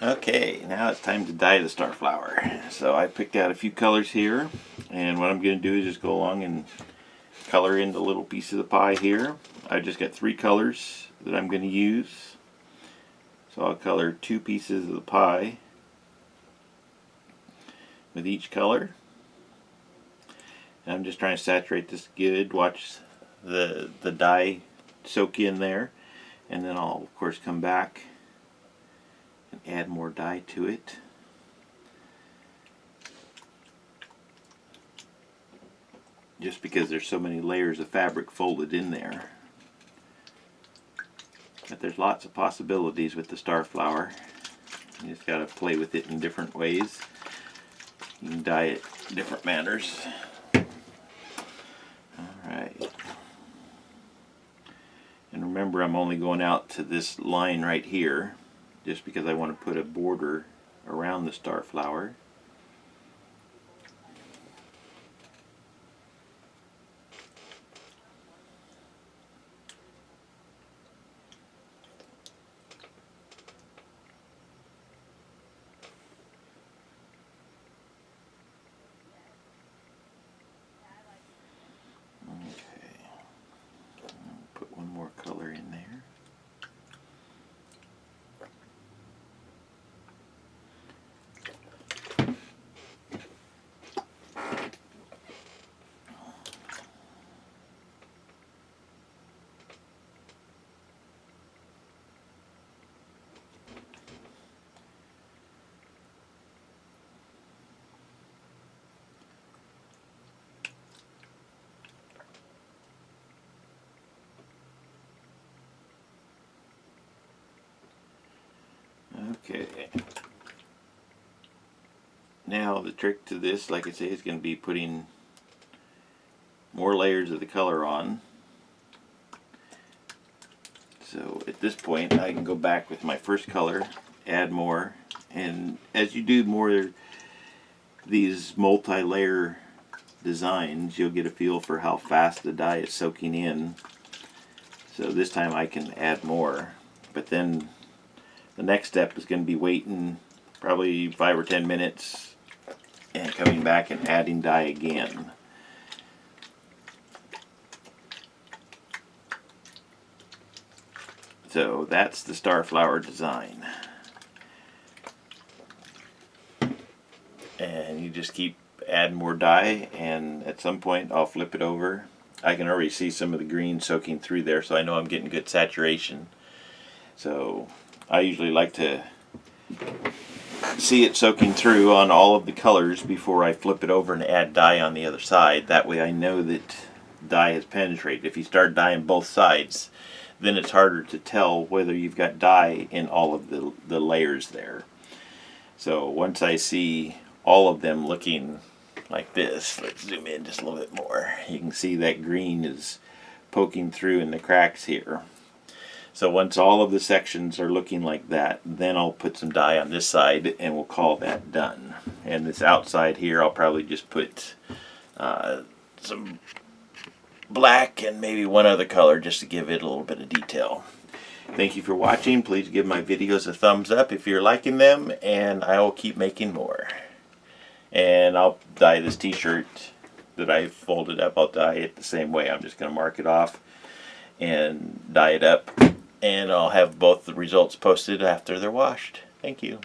Okay, now it's time to dye the star flower. So I picked out a few colors here, and what I'm going to do is just go along and color in the little piece of the pie here. I've just got 3 colors that I'm going to use. So I'll color 2 pieces of the pie with each color. And I'm just trying to saturate this good. Watch the dye soak in there, and then I'll of course come back and add more dye to it. Just because there's so many layers of fabric folded in there. But there's lots of possibilities with the star flower. You just got to play with it in different ways. You can dye it different manners. Alright. And remember, I'm only going out to this line right here just because I want to put a border around the star flower. Put one more color in there. Okay. Now the trick to this, like I say, is going to be putting more layers of the color on. So at this point I can go back with my first color, add more, and as you do more these multi-layer designs, you'll get a feel for how fast the dye is soaking in. So this time I can add more, but then the next step is going to be waiting probably 5 or 10 minutes and coming back and adding dye again. So that's the star flower design. And you just keep adding more dye, and at some point I'll flip it over. I can already see some of the green soaking through there, so I know I'm getting good saturation. So I usually like to see it soaking through on all of the colors before I flip it over and add dye on the other side. That way I know that dye has penetrated. If you start dyeing both sides, then it's harder to tell whether you've got dye in all of the layers there. So once I see all of them looking like this, let's zoom in just a little bit more. You can see that green is poking through in the cracks here. So once all of the sections are looking like that, then I'll put some dye on this side and we'll call that done. And this outside here, I'll probably just put some black and maybe one other color just to give it a little bit of detail. Thank you for watching. Please give my videos a thumbs up if you're liking them, and I will keep making more. And I'll dye this t-shirt that I folded up. I'll dye it the same way. I'm just going to mark it off and dye it up. And I'll have both the results posted after they're washed. Thank you.